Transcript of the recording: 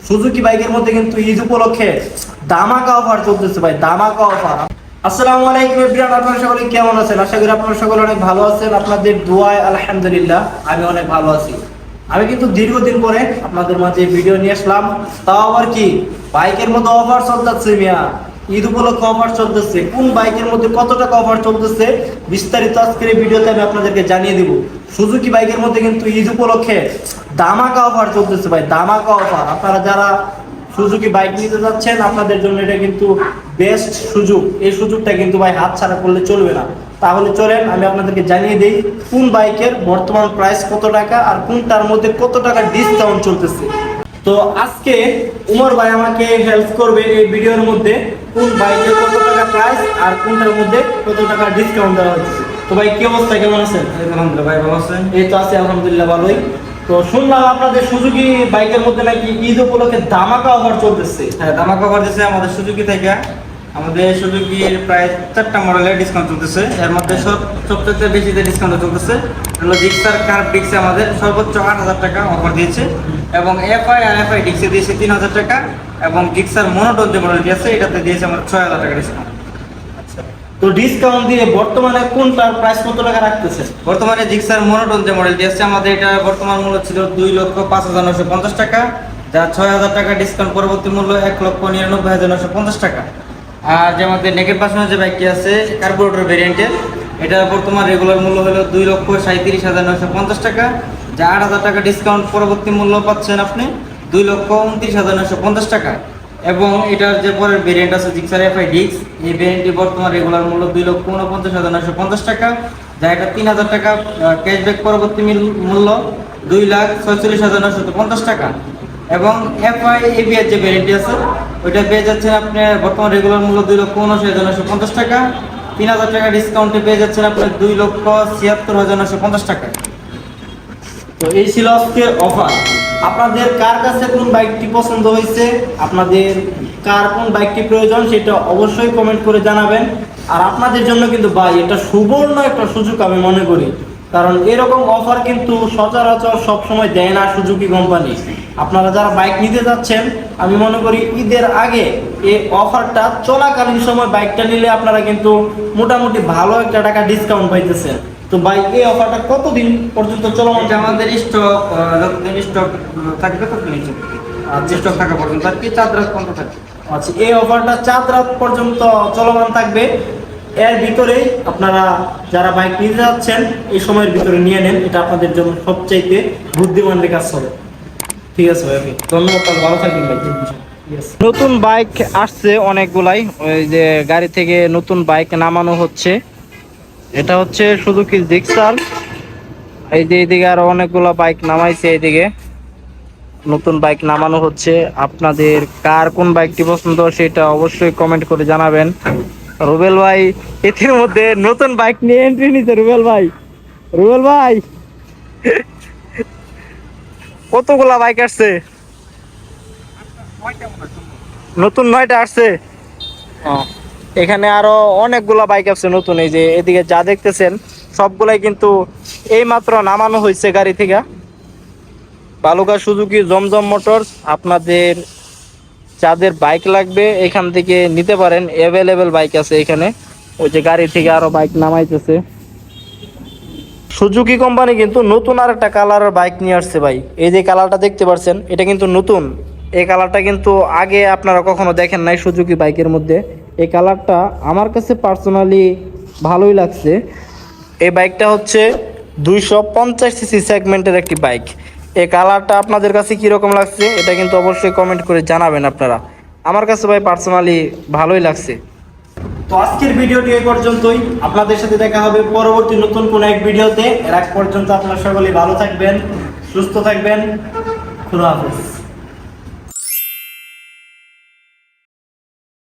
Suzuki বাইকের মধ্যে কিন্তু ঈদ উপলক্ষে দামাকা অফার চলতেছে ভাই, দামাকা অফার। আসসালামু আলাইকুম এভরিওয়ান, আপনারা সকলে কেমন আছেন? আশা করি আপনারা সকলে অনেক ভালো আছেন। আপনাদের দোয়ায় আলহামদুলিল্লাহ আমি অনেক ভালো আছি। আমি কিন্তু দীর্ঘদিন পরে আপনাদের মাঝে ভিডিও নিয়ে আসলাম, তাও আবার কি বাইকের মধ্যে অফার চলতেছে মিয়া, ঈদ উপলক্ষে অফার চলতেছে। কোন বাইকের মধ্যে কত টাকা অফার চলতেছে বিস্তারিত আজকের এই ভিডিওতে আমি আপনাদেরকে জানিয়ে দিব। সুজুকি বাইকের মধ্যে কিন্তু ঈদ উপলক্ষে দামাকা অফার চলতেছে ভাই, দামাকা অফার। আপনারা যারা সুজুকি বাইক নিতে যাচ্ছেন আপনাদের জন্য এটা কিন্তু বেস্ট সুযোগ। এই সুযোগটা কিন্তু ভাই হাতছাড়া করলে চলবে না। তাহলে চলেন আমি আপনাদেরকে জানিয়ে দিই কোন বাইকের বর্তমান প্রাইস কত টাকা আর কোনটার মধ্যে কত টাকা ডিসকাউন্ট চলতেছে। তো আজকে উমর ভাই আমাকে হেল্প করবে এই ভিডিওর মধ্যে কোন বাইকের কত টাকা প্রাইস আর কোনটার মধ্যে কত টাকা ডিসকাউন্ট দেওয়া হচ্ছে। তো ভাই কি অবস্থা, কেমন আছেন? আলহামদুলিল্লাহ ভাই, ভালো আছেন? এই তো আছি আলহামদুলিল্লাহ ভালোই। তো শুনলাম আপনাদের সুজুকি বাইকের মধ্যে নাকি ঈদ উপলক্ষে দামাকা অফার চলতেছে। হ্যাঁ, দামাকা অফার দিচ্ছে আমাদের সুজুকি থেকে। আমাদের সুজুকির প্রায় 4টা মডেলের ডিসকাউন্ট চলতেছে। এর মধ্যে সবচেয়ে বেশি যে ডিসকাউন্ট চলতেছে হলো জিক্সার কার্ভ ডিক্সে আমাদের সর্বোচ্চ 8,000 টাকা অফার দিয়েছে, এবং এফআই আর এফআই ডিক্সে দিয়েছে 3,000 টাকা, এবং জিক্সার মনোটোন যে মডেলটি আছে এটাতে দিয়েছে আমরা 6,000 টাকা ডিসকাউন্ট। তো ডিসকাউন্ট দিয়ে বর্তমানে কোনটার প্রাইস কত টাকা রাখতেছে? বর্তমানে জিক্সার মনোটোন যে মডেলটি আছে আমাদের এটা বর্তমান মূল্য ছিল 2,05,950 টাকা, যা 6,000 টাকা ডিসকাউন্ট পরবর্তী মূল্য 1,99,950 টাকা। আর যে আমাদের নেকেট ভার্সনের যে বাইকটি আছে কার্বোরেটর ভেরিয়েন্টের, এটা বর্তমান রেগুলার মূল্য হলো 2,37,950 টাকা, যা 8,000 টাকা ডিসকাউন্ট পরবর্তী মূল্য পাচ্ছেন আপনি 2,29,950 টাকা। এবং এটার যে পরের ভেরিয়েন্ট আছে জিক্সার এফআই ডিক্স, এই ভেরিয়েন্টটি বর্তমান রেগুলার মূল্য 2,49,950 টাকা, যা এটা 3,000 টাকা ক্যাশব্যাক পরবর্তী মূল্য 2,46,950 টাকা। এবং এফআই এবিআর যে ভ্যারিয়েন্টটি আছে ওইটা পেয়ে যাচ্ছেন আপনি বর্তমান রেগুলার মূল্য 2,79,950 টাকা, 3,000 টাকা ডিসকাউন্টে পেয়ে যাচ্ছেন আপনি 2,76,950 টাকা। তো এই ছিল আজকের অফার। আপনাদের কার কাছে কোন বাইকটি পছন্দ হয়েছে, আপনাদের কার কোন বাইকটি প্রয়োজন সেটা অবশ্যই কমেন্ট করে জানাবেন। আর আপনাদের জন্য কিন্তু ভাই এটা সুবর্ণ একটা সুযোগ আমি মনে করি, কারণ এরকম অফার কিন্তু সচরাচর সবসময় দেয় না সুজুকি কোম্পানি। আপনারা যারা বাইক নিতে যাচ্ছেন আমি মনে করি ঈদের আগে এই অফারটা চলাকালীন সময় বাইকটা নিলে আপনারা কিন্তু মোটামুটি ভালো একটা টাকা ডিসকাউন্ট পাইতেছেন। তো ভাই এই অফারটা কতদিন পর্যন্ত চলমান? এটা আমাদের স্টক যতদিন স্টক থাকবে ততদিন স্টক থাকা পর্যন্ত আর কি 4 রাত পর্যন্ত থাকবে। আচ্ছা, এই অফারটা 4 রাত পর্যন্ত চলমান থাকবে। এর ভিতরেই আপনারা যারা বাইক নিতে যাচ্ছেন এই সময়ের ভিতরে নিয়ে নেন, এটা আপনাদের জন্য সবচাইতে বুদ্ধিমানের কাজ হবে। ঠিক আছে ভাই, ওকে, ধন্যবাদ, ভালো থাকবেন ভাই। নতুন বাইক আসছে অনেকগুলাই, ওই যে গাড়ি থেকে নতুন বাইক নামানো হচ্ছে। এটা হচ্ছে সুজুকি জিক্সার। এই যে এইদিকে আরো অনেকগুলো বাইক নামাইছে, এইদিকে নতুন বাইক নামানো হচ্ছে। আপনাদের কার কোন বাইকটি পছন্দ সেটা অবশ্যই কমেন্ট করে জানাবেন। রুবেল ভাই এটির মধ্যে নতুন বাইক নিয়ে এন্ট্রি নিতে। রুবেল ভাই, রুবেল ভাই কতগুলা বাইক আসছে? নতুন 9টা আসছে। এখানে আরো অনেকগুলা বাইক আছে নতুন। এই যে এদিকে যা দেখতেছেন সবগুলাই কিন্তু এই মাত্র নামানো হয়েছে গাড়ি থেকে। বালুকা সুজুকি জমজম মোটরস, আপনাদের যাদের বাইক লাগবে এখান থেকে নিতে পারেন, অ্যাভেলেবেল বাইক আছে এখানে। ওই যে গাড়ি থেকে আরো বাইক নামাইতেছে। সুজুকি কোম্পানি কিন্তু নতুন আর একটা কালারের বাইক নিয়ে আসছে ভাই। এই যে কালারটা দেখতে পাচ্ছেন এটা কিন্তু নতুন। এই কালারটা কিন্তু আগে আপনারা কখনো দেখেন নাই সুজুকি বাইকের মধ্যে। এই কালারটা আমার কাছে পার্সোনালি ভালোই লাগছে। এই বাইকটা হচ্ছে 250 সিসি সেগমেন্টের একটি বাইক। এই কালারটা আপনাদের কাছে কীরকম লাগছে এটা কিন্তু অবশ্যই কমেন্ট করে জানাবেন আপনারা। আমার কাছে ভাই পার্সোনালি ভালোই লাগছে। তো আজকের ভিডিওটি এই পর্যন্তই। আপনাদের সাথে দেখা হবে পরবর্তী নতুন কোনো এক ভিডিওতে। এর আগ পর্যন্ত আপনারা সকলেই ভালো থাকবেন, সুস্থ থাকবেন। খুদা হাফেজ।